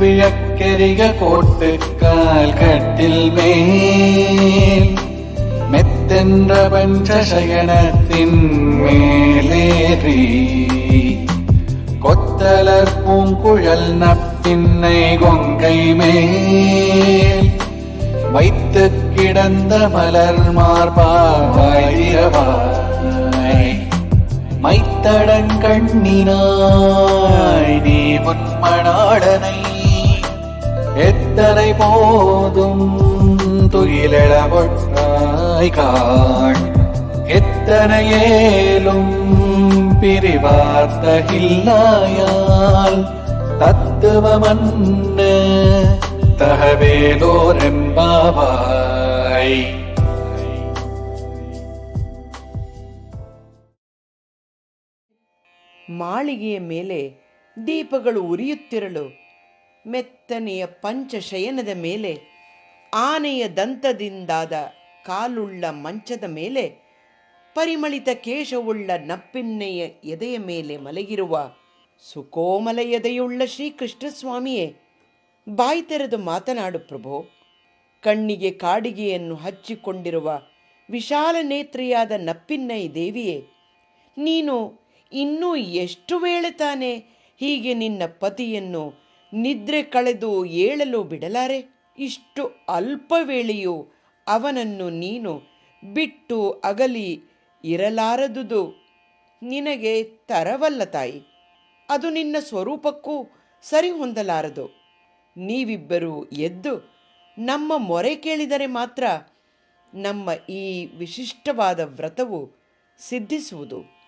വിഴക്കരിക കോട്ടുകാൽ കട്ടിൽ മേൽ മെത്തെன்ற പഞ്ചശയനത്തിന്മേലേറി கொத்தலர் பூங்குழல் நப்பின்னை கொங்கை மேல் வைத்து கிடந்த மலர் மார்பாயிரவாய் மைத்தடங்கண்ணினாய் நீ முன்மணாடனை எத்தனை போதும் துயிலெழவொட்டாய் காண் எத்தனையேலும் பிரிவார்த்தகில்லாயால் தத்துவமன்ன தகவேலோரெம்பாவாய். ಮಾಳಿಗೆಯ ಮೇಲೆ ದೀಪಗಳು ಉರಿಯುತ್ತಿರಲು ಮೆತ್ತನೆಯ ಪಂಚಶಯನದ ಮೇಲೆ ಆನೆಯ ದಂತದಿಂದಾದ ಕಾಲುಳ್ಳ ಮಂಚದ ಮೇಲೆ ಪರಿಮಳಿತ ಕೇಶವುಳ್ಳ ನಪ್ಪಿನ್ನೆಯ ಎದೆಯ ಮೇಲೆ ಮಲಗಿರುವ ಸುಕೋಮಲ ಎದೆಯುಳ್ಳ ಶ್ರೀಕೃಷ್ಣ ಸ್ವಾಮಿಯೇ, ಬಾಯಿ ತೆರೆದು ಮಾತನಾಡು ಪ್ರಭೋ. ಕಣ್ಣಿಗೆ ಕಾಡಿಗೆಯನ್ನು ಹಚ್ಚಿಕೊಂಡಿರುವ ವಿಶಾಲ ನೇತ್ರಿಯಾದ ನಪ್ಪಿನ್ನೈ ದೇವಿಯೇ, ನೀನು ಇನ್ನೂ ಎಷ್ಟು ವೇಳೆ ತಾನೇ ಹೀಗೆ ನಿನ್ನ ಪತಿಯನ್ನು ನಿದ್ರೆ ಕಳೆದು ಏಳಲು ಬಿಡಲಾರೆ? ಇಷ್ಟು ಅಲ್ಪ ವೇಳೆಯೂ ಅವನನ್ನು ನೀನು ಬಿಟ್ಟು ಅಗಲಿ ಇರಲಾರದುದು ನಿನಗೆ ತರವಲ್ಲ ತಾಯಿ. ಅದು ನಿನ್ನ ಸ್ವರೂಪಕ್ಕೂ ಸರಿ ಹೊಂದಲಾರದು. ನೀವಿಬ್ಬರೂ ಎದ್ದು ನಮ್ಮ ಮೊರೆ ಕೇಳಿದರೆ ಮಾತ್ರ ನಮ್ಮ ಈ ವಿಶಿಷ್ಟವಾದ ವ್ರತವು ಸಿದ್ಧಿಸುವುದು.